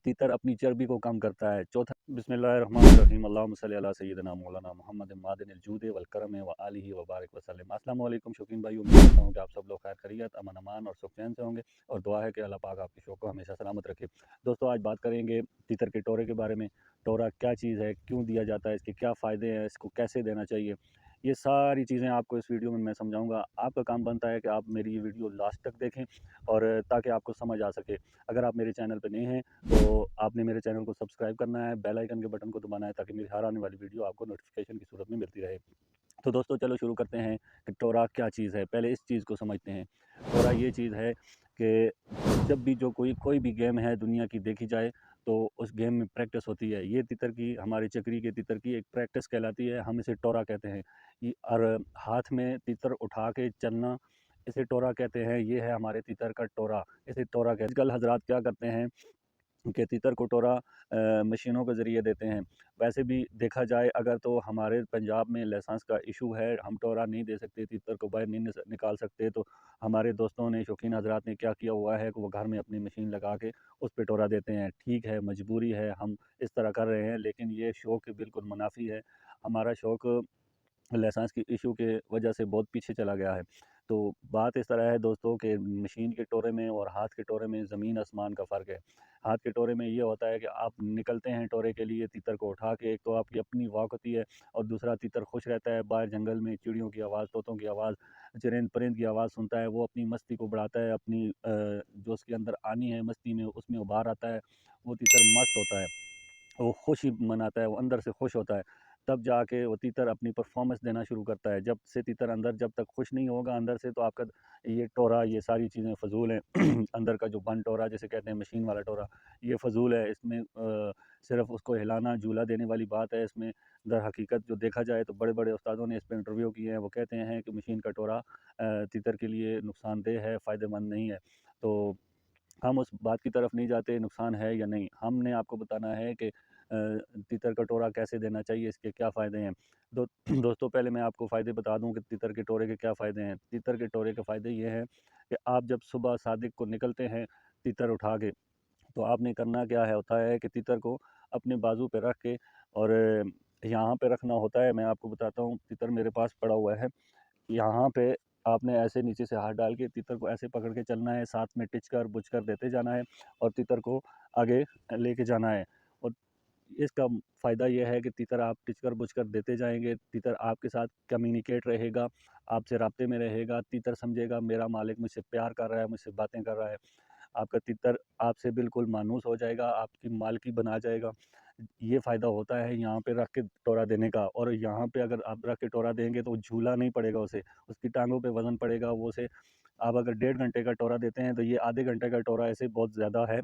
तीतर अपनी चर्बी को कम करता है। चौथा, बिस्मिल्लाहिर्रहमानिर्रहीम, अल्लाहुम्मा सल्ली अला सय्यिदिना मौलाना मुहम्मद मादिनिल जूदि वल करम व आलिहि व बारिक वसल्लम। अस्सलाम वालेकुम शौकीन भाई, उम्मीद करता हूँ कि आप सब लोग खैर खैरियत, अमन अमान और सुख चैन से होंगे और दुआ है कि अल्लाह पाक आपके शौक को हमेशा सलामत रखे। दोस्तों, आज बात करेंगे तीतर के टोरे के बारे में। टोरा क्या चीज़ है, क्यों दिया जाता है, इसके क्या फ़ायदे हैं, इसको कैसे देना चाहिए, ये सारी चीज़ें आपको इस वीडियो में मैं समझाऊंगा। आपका काम बनता है कि आप मेरी ये वीडियो लास्ट तक देखें और ताकि आपको समझ आ सके। अगर आप मेरे चैनल पर नए हैं तो आपने मेरे चैनल को सब्सक्राइब करना है, बेल आइकन के बटन को दबाना है ताकि मेरी हर आने वाली वीडियो आपको नोटिफिकेशन की सूरत में मिलती रहे। तो दोस्तों, चलो शुरू करते हैं कि टोरा क्या चीज़ है। पहले इस चीज़ को समझते हैं। टोरा ये चीज़ है कि जब भी जो कोई भी गेम है दुनिया की देखी जाए तो उस गेम में प्रैक्टिस होती है। ये तितर की, हमारे चक्री के तितर की एक प्रैक्टिस कहलाती है, हम इसे टोरा कहते हैं। और हाथ में तितर उठा के चलना, इसे टोरा कहते हैं। ये है हमारे तितर का टोरा, इसे टोरा कहते हैं। आजकल हजरात क्या करते हैं कि तीतर को टोरा मशीनों के ज़रिए देते हैं। वैसे भी देखा जाए अगर तो हमारे पंजाब में लाइसेंस का इशू है, हम टोरा नहीं दे सकते, तीतर को बाहर नहीं निकाल सकते। तो हमारे दोस्तों ने, शौकीन हजरात ने क्या किया हुआ है कि वो घर में अपनी मशीन लगा के उस पे टोरा देते हैं। ठीक है, मजबूरी है, हम इस तरह कर रहे हैं, लेकिन ये शौक़ बिल्कुल मुनाफी है। हमारा शौक़ लाइसेंस की इशू के वजह से बहुत पीछे चला गया है। तो बात इस तरह है दोस्तों कि मशीन के टोरे में और हाथ के टोरे में ज़मीन आसमान का फ़र्क है। हाथ के टोरे में ये होता है कि आप निकलते हैं टोरे के लिए तीतर को उठा के, एक तो आपकी अपनी वॉक होती है और दूसरा तीतर खुश रहता है। बाहर जंगल में चिड़ियों की आवाज़, तोतों की आवाज़, चरिंद परिंद की आवाज़ सुनता है, वो अपनी मस्ती को बढ़ाता है, अपनी जो उसके अंदर आनी है मस्ती में, उसमें उभार आता है। वो तीतर मस्त होता है, वो खुशी मनाता है, वो अंदर से खुश होता है। तब जाके वो तीतर अपनी परफॉर्मेंस देना शुरू करता है। जब से तीतर अंदर जब तक खुश नहीं होगा अंदर से, तो आपका ये टोरा, ये सारी चीज़ें फ़ज़ूल हैं। अंदर का जो बन टोरा जिसे कहते हैं, मशीन वाला टोरा, ये फ़ज़ूल है। इसमें सिर्फ़ उसको हिलाना, झूला देने वाली बात है। इसमें दर हकीकत जो देखा जाए तो बड़े-बड़े उस्तादों ने इस पे इंटरव्यू किए हैं, वो कहते हैं कि मशीन का टोरा तीतर के लिए नुकसानदेह है, फ़ायदेमंद नहीं है। तो हम उस बात की तरफ नहीं जाते नुकसान है या नहीं, हमने आपको बताना है कि तीतर का टोरा कैसे देना चाहिए, इसके क्या फ़ायदे हैं। दो दोस्तों, पहले मैं आपको फ़ायदे बता दूं कि तीतर के टोरे के क्या फ़ायदे हैं। तीतर के टोरे के फ़ायदे ये हैं कि आप जब सुबह सादिक को निकलते हैं तीतर उठा के, तो आपने करना क्या है होता है कि तीतर को अपने बाजू पे रख के और यहाँ पे रखना होता है। मैं आपको बताता हूँ, तीतर मेरे पास पड़ा हुआ है। यहाँ पे आपने ऐसे नीचे से हाथ डाल के तीतर को ऐसे पकड़ के चलना है, साथ में टिच कर बुझ कर देते जाना है और तीतर को आगे लेके जाना है। और इसका फ़ायदा ये है कि तीतर आप टिच कर बुझ कर देते जाएंगे, तीतर आपके साथ कम्युनिकेट रहेगा, आपसे राब्ते में रहेगा। तीतर समझेगा मेरा मालिक मुझसे प्यार कर रहा है, मुझसे बातें कर रहा है। आपका तितर आपसे बिल्कुल मानूस हो जाएगा, आपकी मालकी बना जाएगा। ये फ़ायदा होता है यहाँ पे रख के टोरा देने का। और यहाँ पे अगर आप रख के टोरा देंगे तो झूला नहीं पड़ेगा उसे, उसकी टांगों पे वज़न पड़ेगा। वो उसे आप अगर 1.5 घंटे का टोरा देते हैं तो ये आधे घंटे का टोरा ऐसे बहुत ज़्यादा है,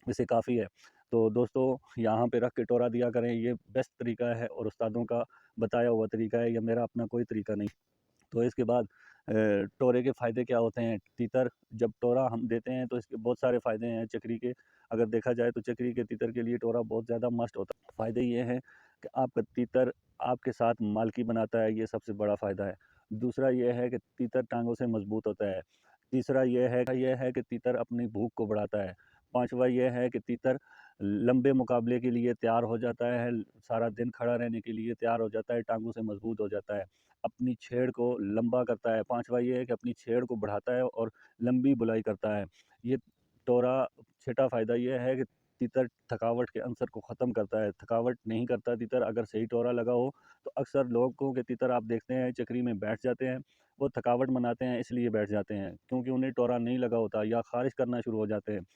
इसे काफ़ी है। तो दोस्तों, यहाँ पे रख के टोरा दिया करें, ये बेस्ट तरीका है और उस्तादों का बताया हुआ तरीका है, या मेरा अपना कोई तरीका नहीं। तो इसके बाद टोरे के फ़ायदे क्या होते हैं। तीतर जब टोरा हम देते हैं तो इसके बहुत सारे फ़ायदे हैं चक्री के। अगर देखा जाए तो चक्री के तीतर के लिए टोरा बहुत ज़्यादा मस्ट होता है। फ़ायदे ये हैं कि आपका तीतर आपके साथ मालकी बनाता है, ये सबसे बड़ा फ़ायदा है। दूसरा ये है कि तीतर टांगों से मजबूत होता है। तीसरा ये है कि तीतर अपनी भूख को बढ़ाता है। पाँचवा ये है कि तीतर लंबे मुकाबले के लिए तैयार हो जाता है, सारा दिन खड़ा रहने के लिए तैयार हो जाता है, टांगों से मजबूत हो जाता है, अपनी छेड़ को लंबा करता है। पाँचवा ये है कि अपनी छेड़ को बढ़ाता है और लंबी बुलाई करता है। ये टोरा छठा फ़ायदा ये है कि तीतर थकावट के अंसर को ख़त्म करता है, थकावट नहीं करता तीतर। अगर सही टोरा लगा हो तो अक्सर लोगों के तीतर आप देखते हैं चक्री में बैठ जाते हैं, वो थकावट मनाते हैं इसलिए बैठ जाते हैं, क्योंकि उन्हें टोरा नहीं लगा होता या ख़ारिश करना शुरू हो जाते हैं।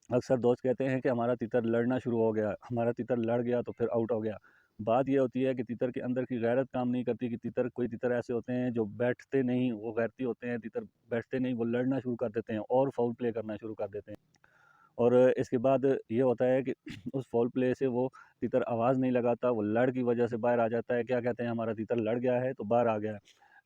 अक्सर दोस्त कहते हैं कि हमारा तीतर लड़ना शुरू हो गया, हमारा तीतर लड़ गया तो फिर आउट हो गया। बात ये होती है कि तीतर के अंदर की गैरत काम नहीं करती। कि तीतर, कोई तीतर ऐसे होते हैं जो बैठते नहीं, वो गैरती होते हैं, तीतर बैठते नहीं, वो लड़ना शुरू कर देते हैं और फाउल प्ले करना शुरू कर देते हैं। और इसके बाद ये होता है कि उस फाउल प्ले से वो तीतर आवाज़ नहीं लगाता, वो लड़ की वजह से बाहर आ जाता है। क्या कहते हैं, हमारा तीतर लड़ गया है तो बाहर आ गया है।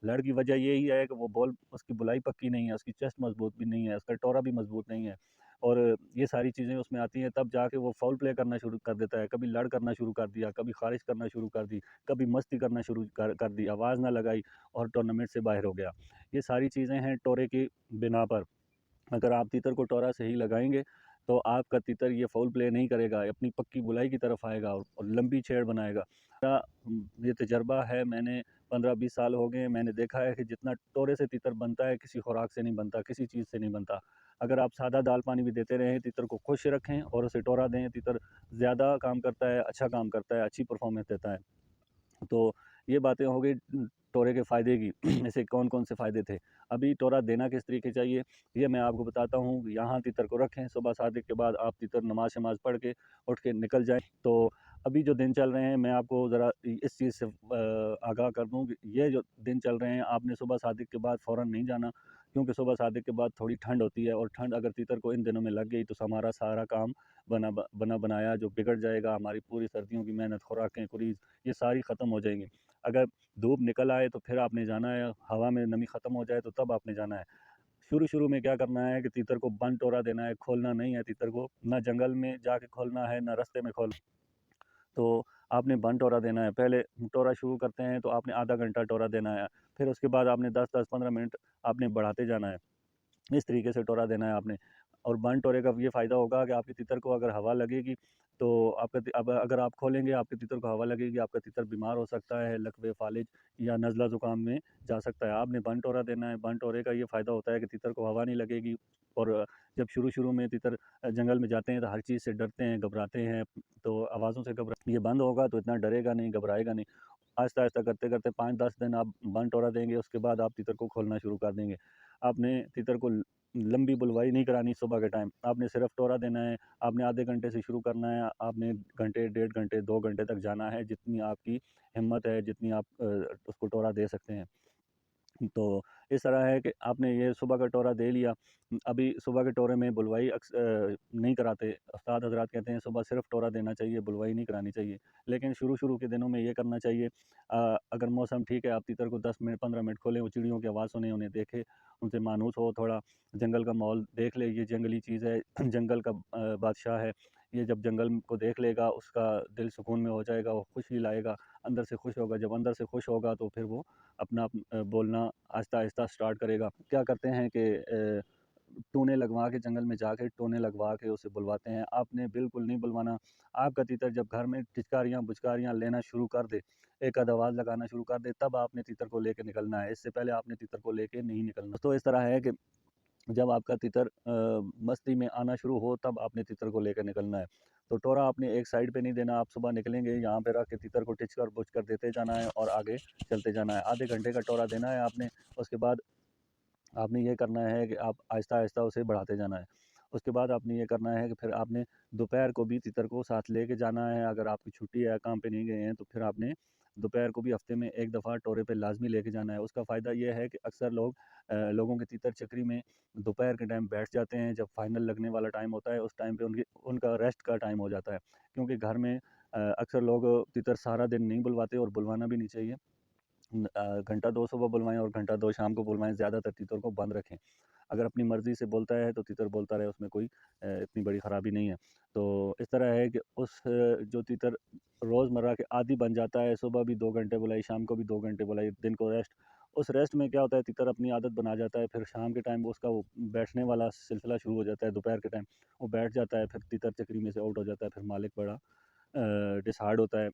लड़ की वजह यही है कि वो बॉल, उसकी बुलाई पक्की नहीं है, उसकी चेस्ट मजबूत भी नहीं है, उसका टोरा भी मजबूत नहीं है। और ये सारी चीज़ें उसमें आती हैं, तब जाके वो फाउल प्ले करना शुरू कर देता है। कभी लड़ करना शुरू कर दिया, कभी ख़ारिश करना शुरू कर दी, कभी मस्ती करना शुरू कर दी, आवाज़ ना लगाई और टूर्नामेंट से बाहर हो गया। ये सारी चीज़ें हैं टोरे की बिना पर। अगर आप तीतर को टोरा सही लगाएंगे तो आपका तीतर ये फाउल प्ले नहीं करेगा, अपनी पक्की बुलाई की तरफ आएगा और लंबी छेड़ बनाएगा। मेरा ये तजर्बा है, मैंने 15-20 साल हो गए, मैंने देखा है कि जितना टोरे से तीतर बनता है किसी खुराक से नहीं बनता, किसी चीज़ से नहीं बनता। अगर आप सादा दाल पानी भी देते रहें, तीतर को खुश रखें और उसे टोरा दें, तीतर ज़्यादा काम करता है, अच्छा काम करता है, अच्छी परफॉर्मेंस देता है। तो ये बातें हो गई टोरे के फ़ायदे की। ऐसे कौन-कौन से फ़ायदे थे। अभी टोरा देना किस तरीके चाहिए, ये मैं आपको बताता हूँ। यहाँ तीतर को रखें, सुबह सादिक के बाद आप तीतर नमाज़-शमाज़ पढ़ के उठ के निकल जाएँ। तो अभी जो दिन चल रहे हैं, मैं आपको ज़रा इस चीज़ से आगाह कर दूँ कि ये जो दिन चल रहे हैं, आपने सुबह सादिक के बाद फ़ौरन नहीं जाना, क्योंकि सुबह सादिक के बाद थोड़ी ठंड होती है, और ठंड अगर तीतर को इन दिनों में लग गई तो हमारा सारा काम बना बनाया जो बिगड़ जाएगा। हमारी पूरी सर्दियों की मेहनत, खुराकें, कुरीज़ ये सारी ख़त्म हो जाएँगी। अगर धूप निकल आए तो फिर आपने जाना है, हवा में नमी ख़त्म हो जाए तो तब आपने जाना है। शुरू-शुरू में क्या करना है कि तीतर को बंद टोरा देना है, खोलना नहीं है तीतर को, ना जंगल में जाके खोलना है, ना रास्ते में खोल। तो आपने बंद टोरा देना है। पहले टोरा शुरू करते हैं तो आपने आधा घंटा टोरा देना है, फिर उसके बाद आपने 10-10, 15 मिनट आपने बढ़ाते जाना है। इस तरीके से टोरा देना है आपने। और बंद टोरे का ये फ़ायदा होगा कि आपके तीतर को अगर हवा लगेगी तो आपका अब अगर आप खोलेंगे, आपके तीतर को हवा लगेगी, आपका तीतर बीमार हो सकता है, लकवे, फालिज या नज़ला ज़ुकाम में जा सकता है। आपने बंद टोरा देना है। बंद टोरे का ये फ़ायदा होता है कि तीतर को हवा नहीं लगेगी। और जब शुरू-शुरू में तीतर जंगल में जाते हैं तो हर चीज़ से डरते हैं, घबराते हैं, तो आवाज़ों से घबरा ये बंद होगा तो इतना डरेगा नहीं, घबराएगा नहीं। आहिस्ता-आहिस्ता करते-करते 5-10 दिन आप बंद टोरा देंगे, उसके बाद आप तीतर को खोलना शुरू कर देंगे। आपने तीतर को लंबी बुलवाई नहीं करानी सुबह के टाइम, आपने सिर्फ़ टोरा देना है। आपने आधे घंटे से शुरू करना है, आपने घंटे, डेढ़ घंटे, 2 घंटे तक जाना है, जितनी आपकी हिम्मत है, जितनी आप उसको टोरा दे सकते हैं। तो इस तरह है कि आपने ये सुबह का टोरा दे लिया। अभी सुबह के टोरे में बुलवाई नहीं कराते। उस्ताद हज़रात कहते हैं सुबह सिर्फ़ टोरा देना चाहिए, बुलवाई नहीं करानी चाहिए। लेकिन शुरू-शुरू के दिनों में ये करना चाहिए। अगर मौसम ठीक है, आप तीतर को 10 मिनट, 15 मिनट खोलें, वो चिड़ियों की आवाज़ सुनें, उन्हें देखें, उनसे मानूस हो थोड़ा, जंगल का माहौल देख लें। ये जंगली चीज़ है, जंगल का बादशाह है। ये जब जंगल को देख लेगा, उसका दिल सुकून में हो जाएगा, वो खुशी लाएगा, अंदर से खुश होगा। जब अंदर से खुश होगा तो फिर वो अपना बोलना आहिस्ता-आहिस्ता स्टार्ट करेगा। क्या करते हैं कि टूने लगवा के जंगल में जाके टूने लगवा के उसे बुलवाते हैं। आपने बिल्कुल नहीं बुलवाना। आपका तीतर जब घर में टिचकारियाँ, बुचकारियाँ लेना शुरू कर दे, एक आध आवाज़ लगाना शुरू कर दे, तब आपने तीतर को लेके निकलना है। इससे पहले आपने तीतर को लेके नहीं निकलना। तो इस तरह है कि जब आपका तीतर मस्ती में आना शुरू हो, तब आपने तीतर को लेकर निकलना है। तो टोरा आपने एक साइड पे नहीं देना। आप सुबह निकलेंगे, यहाँ पे रख के तीतर को टिच कर देते जाना है और आगे चलते जाना है। आधे घंटे का टोरा देना है आपने। उसके बाद आपने ये करना है कि आप आहिस्ता-आहिस्ता उसे बढ़ाते जाना है। उसके बाद आपने ये करना है कि फिर आपने दोपहर को भी तीतर को साथ लेके जाना है। अगर आपकी छुट्टी है, काम पे नहीं गए हैं, तो फिर आपने दोपहर को भी हफ़्ते में 1 दफ़ा टोरे पे लाज़मी लेके जाना है। उसका फ़ायदा ये है कि अक्सर लोगों के तीतर चक्री में दोपहर के टाइम बैठ जाते हैं। जब फाइनल लगने वाला टाइम होता है, उस टाइम पे उनका रेस्ट का टाइम हो जाता है। क्योंकि घर में अक्सर लोग तीतर सारा दिन नहीं बुलवाते, और बुलवाना भी नहीं चाहिए। घंटा 2 सुबह बुलवाएँ और घंटा 2 शाम को बुलवाएँ, ज़्यादातर तीतर को बंद रखें। अगर अपनी मर्ज़ी से बोलता है तो तीतर बोलता रहे, उसमें कोई इतनी बड़ी ख़राबी नहीं है। तो इस तरह है कि जो तीतर रोज़मर्रा के आदी बन जाता है, सुबह भी 2 घंटे बुलाई, शाम को भी 2 घंटे बुलाई, दिन को रेस्ट, उस रेस्ट में क्या होता है, तीतर अपनी आदत बना जाता है। फिर शाम के टाइम उसका वो बैठने वाला सिलसिला शुरू हो जाता है। दोपहर के टाइम वो बैठ जाता है, फिर तीतर चक्री में से आउट हो जाता है। फिर मालिक बड़ा डिसहार्ड होता है।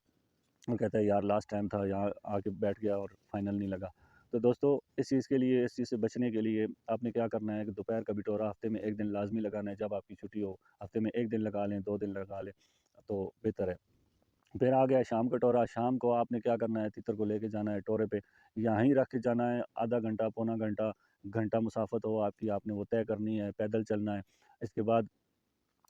वो कहता है यार लास्ट टाइम था, यहाँ आके बैठ गया और फाइनल नहीं लगा। तो दोस्तों इस चीज़ के लिए, इस चीज़ से बचने के लिए आपने क्या करना है कि दोपहर का बिटोरा हफ़्ते में 1 दिन लाज़मी लगाना है। जब आपकी छुट्टी हो, हफ़्ते में 1 दिन लगा लें, 2 दिन लगा लें, तो बेहतर है। फिर आ गया शाम का टोरा। शाम को आपने क्या करना है, तीतर को लेके जाना है टोरे पे, यहीं रख के जाना है। आधा घंटा, पौना घंटा, घंटा मुसाफ़त हो आपकी, आपने वो तय करनी है, पैदल चलना है। इसके बाद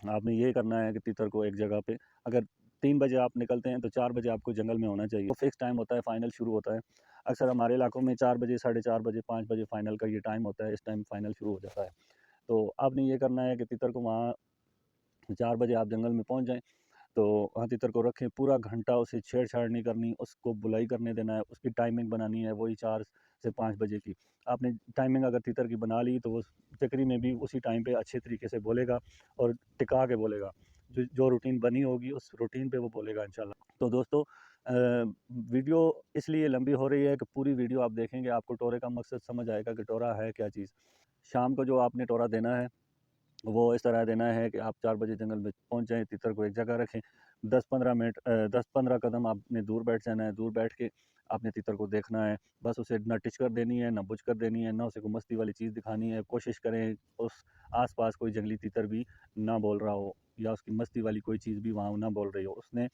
आपने ये करना है कि तीतर को एक जगह पे, अगर 3 बजे आप निकलते हैं तो 4 बजे आपको जंगल में होना चाहिए। तो फिक्स टाइम होता है, फाइनल शुरू होता है। अक्सर हमारे इलाकों में 4 बजे, साढ़े 4 बजे, 5 बजे फाइनल का ये टाइम होता है, इस टाइम फाइनल शुरू हो जाता है। तो आपने ये करना है कि तीतर को वहाँ 4 बजे आप जंगल में पहुँच जाएँ। तो वहाँ तीतर को रखें, पूरा घंटा उसे छेड़-छाड़ नहीं करनी, उसको बुलाई करने देना है, उसकी टाइमिंग बनानी है वही 4 से 5 बजे की। आपने टाइमिंग अगर तीतर की बना ली तो वो चक्री में भी उसी टाइम पे अच्छे तरीके से बोलेगा और टिका के बोलेगा। जो जो रूटीन बनी होगी उस रूटीन पे वो बोलेगा इंशाल्लाह। तो दोस्तों वीडियो इसलिए लंबी हो रही है कि पूरी वीडियो आप देखेंगे, आपको टोरे का मकसद समझ आएगा कि टोरा है क्या चीज़। शाम को जो आपने टोरा देना है, वो इस तरह देना है कि आप 4 बजे जंगल में पहुंच जाएं, तीतर को एक जगह रखें, 10-15 कदम आपने दूर बैठ जाना है। दूर बैठ के आपने तीतर को देखना है, बस उसे ना टिच कर देनी है, ना बुझ कर देनी है, ना उसे कोई मस्ती वाली चीज़ दिखानी है। कोशिश करें उस आस-पास कोई जंगली तीतर भी ना बोल रहा हो या उसकी मस्ती वाली कोई चीज़ भी वहाँ ना बोल रही हो। उसने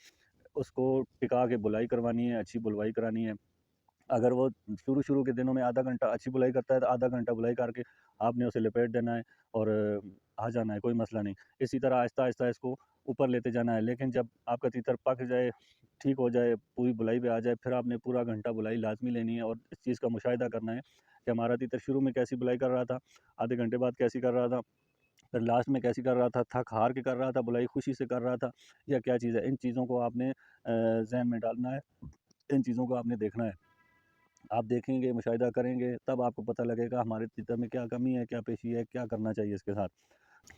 उसको टिका के बुलाई करवानी है, अच्छी बुलवाई करानी है। अगर वो शुरू-शुरू के दिनों में आधा घंटा अच्छी बुलाई करता है, तो आधा घंटा बुलाई करके आपने उसे लपेट देना है और आ जाना है, कोई मसला नहीं। इसी तरह आहिस्ता-आहिस्ता इसको ऊपर लेते जाना है, लेकिन जब आपका तीतर पक जाए, ठीक हो जाए, पूरी बुलाई पे आ जाए, फिर आपने पूरा घंटा बुलाई लाज़मी लेनी है और इस चीज़ का मुशाहिदा करना है कि हमारा तीतर शुरू में कैसी बुलाई कर रहा था, आधे घंटे बाद कैसी कर रहा था, फिर लास्ट में कैसी कर रहा था, थक हार के कर रहा था, बुलाई खुशी से कर रहा था या क्या चीज़ है। इन चीज़ों को आपने ज़हन में डालना है, इन चीज़ों को आपने देखना है। आप देखेंगे, मुशाहिदा करेंगे, तब आपको पता लगेगा हमारे तीतर में क्या कमी है, क्या पेशी है, क्या करना चाहिए इसके साथ।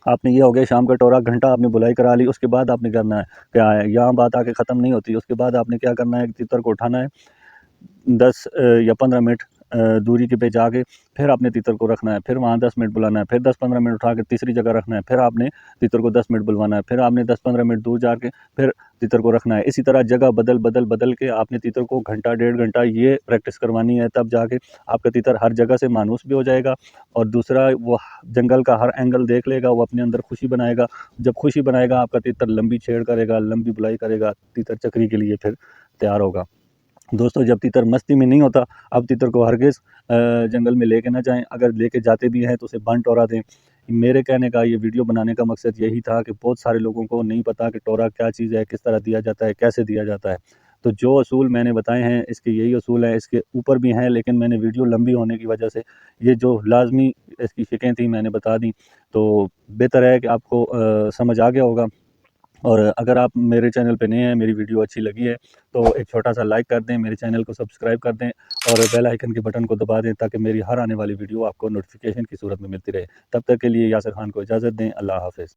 आपने ये हो गया शाम का टोरा घंटा आपने बुलाई करा ली, उसके बाद आपने करना है क्या है, यहाँ बात आके ख़त्म नहीं होती। उसके बाद आपने क्या करना है, तीतर को उठाना है, 10 या 15 मिनट दूरी के पे जाके फिर आपने तीतर को रखना है, फिर वहाँ 10 मिनट बुलाना है, फिर 10-15 मिनट उठा के तीसरी जगह रखना है, फिर आपने तीतर को 10 मिनट बुलवाना है, फिर आपने 10-15 मिनट दूर जाके फिर तीतर को रखना है। इसी तरह जगह बदल के आपने तीतर को घंटा, डेढ़ घंटा ये प्रैक्टिस करवानी है, तब जाके आपका तीतर हर जगह से मानूस भी हो जाएगा और दूसरा वो जंगल का हर एंगल देख लेगा, वो अपने अंदर खुशी बनाएगा। जब खुशी बनाएगा आपका तीतर लंबी छेड़ करेगा, लंबी बुलाई करेगा, तीतर चक्री के लिए फिर तैयार होगा। दोस्तों, जब तीतर मस्ती में नहीं होता, अब तीतर को हरगिज़ जंगल में लेके ना जाएँ। अगर लेके जाते भी हैं तो उसे बंद टोरा दें। मेरे कहने का ये वीडियो बनाने का मकसद यही था कि बहुत सारे लोगों को नहीं पता कि टोरा क्या चीज़ है, किस तरह दिया जाता है, कैसे दिया जाता है। तो जो असूल मैंने बताए हैं इसके यही असूल हैं, इसके ऊपर भी हैं, लेकिन मैंने वीडियो लंबी होने की वजह से ये जो लाज़मी इसकी शिकें थी मैंने बता दी। तो बेहतर है कि आपको समझ आ गया होगा। और अगर आप मेरे चैनल पे नए हैं, मेरी वीडियो अच्छी लगी है तो एक छोटा-सा लाइक कर दें, मेरे चैनल को सब्सक्राइब कर दें और बेल आइकन के बटन को दबा दें ताकि मेरी हर आने वाली वीडियो आपको नोटिफ़िकेशन की सूरत में मिलती रहे। तब तक के लिए यासिर खान को इजाज़त दें। अल्लाह हाफ़िज़।